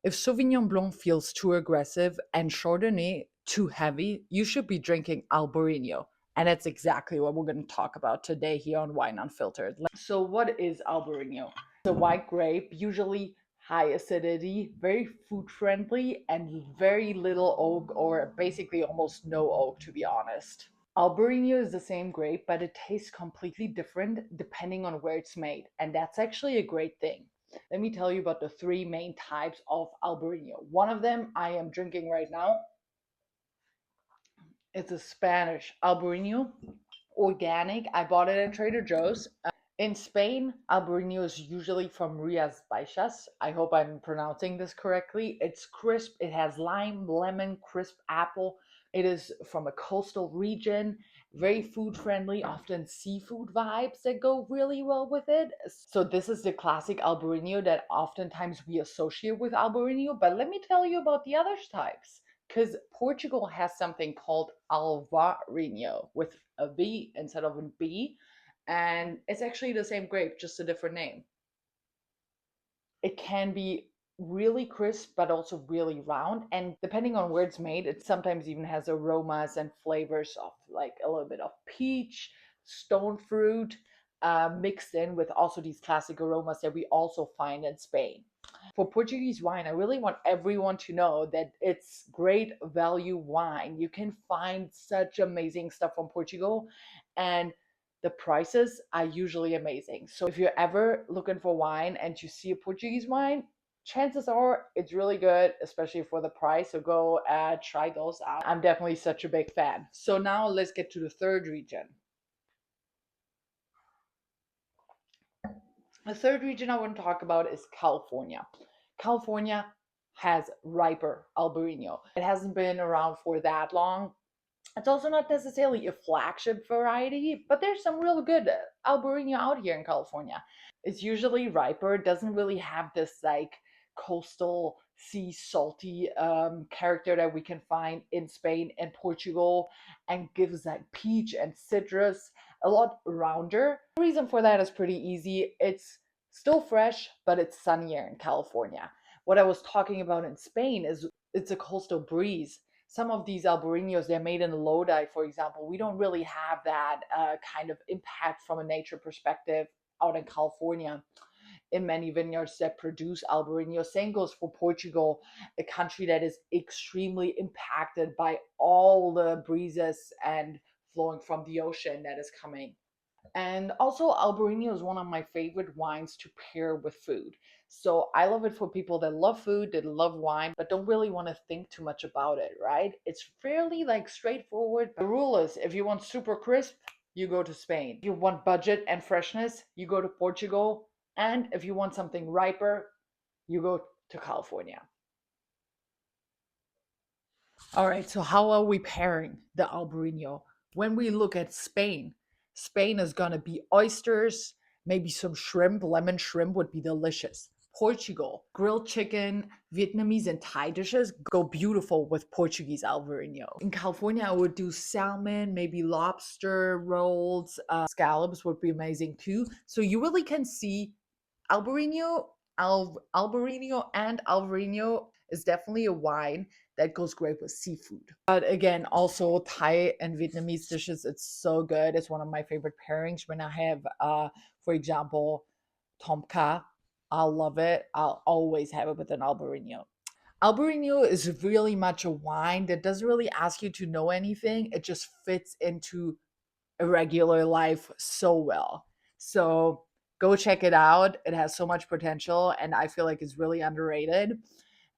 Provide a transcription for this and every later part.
If Sauvignon Blanc feels too aggressive and Chardonnay too heavy, you should be drinking Albariño. And that's exactly what we're going to talk about today here on Wine Unfiltered. So, what is Albariño? It's a white grape, usually high acidity, very food friendly, and very little oak, or basically almost no oak, to be honest. Albarino is the same grape, but it tastes completely different depending on where it's made. And that's actually a great thing. Let me tell you about the three main types of Albarino. One of them I am drinking right now. It's a Spanish Albarino, organic. I bought it at Trader Joe's. In Spain, Albarino is usually from Rías Baixas. I hope I'm pronouncing this correctly. It's crisp. It has lime, lemon, crisp apple. It is from a coastal region, very food friendly, often seafood vibes that go really well with it. So this is the classic Albarino that oftentimes we associate with Albarino. But let me tell you about the other types, because Portugal has something called Alvarinho with a V instead of a B, and it's actually the same grape, just a different name. It can be really crisp but also really round, and depending on where it's made, it sometimes even has aromas and flavors of like a little bit of peach, stone fruit, mixed in with also these classic aromas that we also find in Spain. For Portuguese wine, I really want everyone to know that it's great value wine. You can find such amazing stuff from Portugal, and the prices are usually amazing. So if you're ever looking for wine and you see a Portuguese wine, chances are it's really good, especially for the price. So go try those out. I'm definitely such a big fan. So now let's get to the third region. The third region I want to talk about is California. California has riper Albarino. It hasn't been around for that long. It's also not necessarily a flagship variety, but there's some real good Albarino out here in California. It's usually riper, doesn't really have this like coastal sea salty character that we can find in Spain and Portugal, and gives like peach and citrus, a lot rounder. The reason for that is pretty easy. It's still fresh, but it's sunnier in California. What I was talking about in Spain is it's a coastal breeze. Some of these Albariños, they're made in Lodi, for example. We don't really have that kind of impact from a nature perspective out in California in many vineyards that produce Albariño. Same goes for Portugal, a country that is extremely impacted by all the breezes and flowing from the ocean that is coming. And also, Albarino is one of my favorite wines to pair with food. So I love it for people that love food, that love wine, but don't really want to think too much about it, right? It's fairly like straightforward. The rule is if you want super crisp, you go to Spain. If you want budget and freshness, you go to Portugal. And if you want something riper, you go to California. All right, so how are we pairing the Albarino? When we look at Spain, Spain is gonna be oysters, maybe some shrimp, lemon shrimp would be delicious. Portugal, grilled chicken, Vietnamese and Thai dishes go beautiful with Portuguese Albarino. In California, I would do salmon, maybe lobster rolls, scallops would be amazing too. So you really can see Albarino, Albarino and Alvarinho is definitely a wine that goes great with seafood. But again, also Thai and Vietnamese dishes, it's so good. It's one of my favorite pairings when I have, for example, tom kha. I'll love it. I'll always have it with an Albarino. Albarino is really much a wine that doesn't really ask you to know anything. It just fits into a regular life so well. So go check it out. It has so much potential, and I feel like it's really underrated.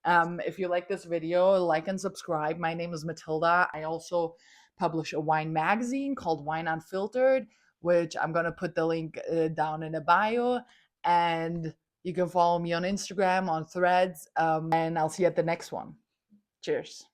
If you like this video, like and subscribe. My name is Matilda. I also publish a wine magazine called Wine Unfiltered, which I'm going to put the link down in the bio. And you can follow me on Instagram, on Threads, and I'll see you at the next one. Cheers.